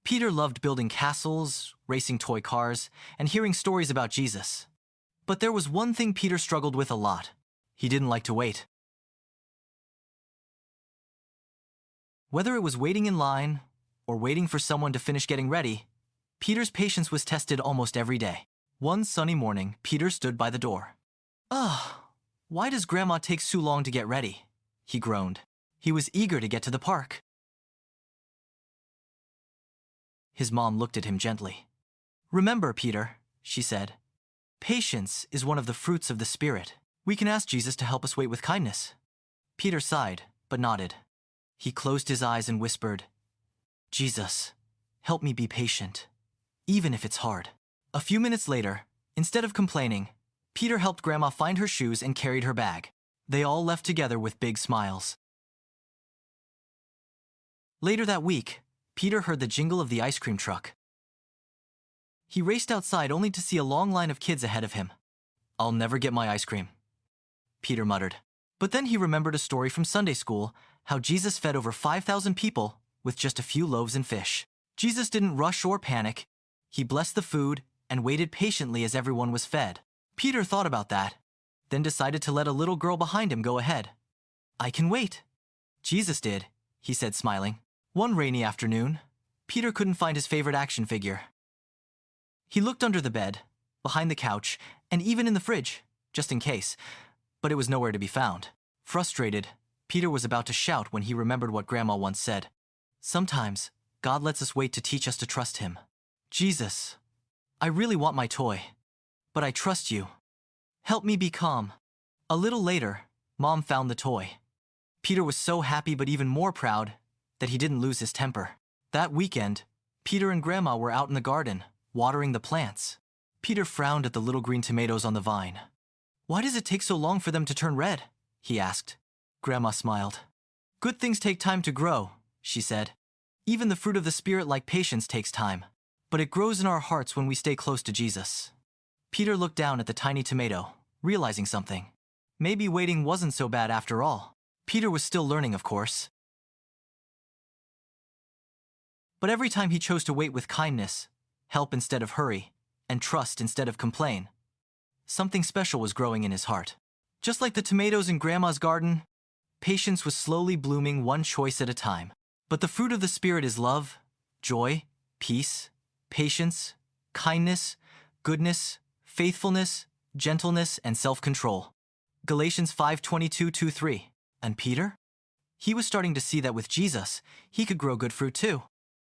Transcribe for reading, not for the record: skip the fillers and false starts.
Peter loved building castles, racing toy cars, and hearing stories about Jesus. But there was one thing Peter struggled with a lot. He didn't like to wait. Whether it was waiting in line or waiting for someone to finish getting ready, Peter's patience was tested almost every day. One sunny morning, Peter stood by the door. "Ugh, why does Grandma take so long to get ready?" he groaned. He was eager to get to the park. His mom looked at him gently. "Remember, Peter," she said, "patience is one of the fruits of the Spirit. We can ask Jesus to help us wait with kindness." Peter sighed, but nodded. He closed his eyes and whispered, "Jesus, help me be patient, even if it's hard." A few minutes later, instead of complaining, Peter helped Grandma find her shoes and carried her bag. They all left together with big smiles. Later that week, Peter heard the jingle of the ice cream truck. He raced outside only to see a long line of kids ahead of him. "I'll never get my ice cream," Peter muttered. But then he remembered a story from Sunday school, how Jesus fed over 5,000 people with just a few loaves and fish. Jesus didn't rush or panic. He blessed the food and waited patiently as everyone was fed. Peter thought about that, then decided to let a little girl behind him go ahead. "I can wait." Jesus did, he said, smiling. One rainy afternoon, Peter couldn't find his favorite action figure. He looked under the bed, behind the couch, and even in the fridge, just in case, but it was nowhere to be found. Frustrated, Peter was about to shout when he remembered what Grandma once said. "Sometimes, God lets us wait to teach us to trust Him." "Jesus, I really want my toy, but I trust you. Help me be calm." A little later, Mom found the toy. Peter was so happy but even more proud that he didn't lose his temper. That weekend, Peter and Grandma were out in the garden, watering the plants. Peter frowned at the little green tomatoes on the vine. "Why does it take so long for them to turn red?" he asked. Grandma smiled. "Good things take time to grow," she said. "Even the fruit of the Spirit, like patience, takes time. But it grows in our hearts when we stay close to Jesus." Peter looked down at the tiny tomato, realizing something. Maybe waiting wasn't so bad after all. Peter was still learning, of course. But every time he chose to wait with kindness, help instead of hurry, and trust instead of complain, something special was growing in his heart. Just like the tomatoes in Grandma's garden, patience was slowly blooming one choice at a time. But the fruit of the Spirit is love, joy, peace, patience, kindness, goodness, faithfulness, gentleness, and self-control. Galatians 5:22-23. And Peter? He was starting to see that with Jesus, he could grow good fruit too.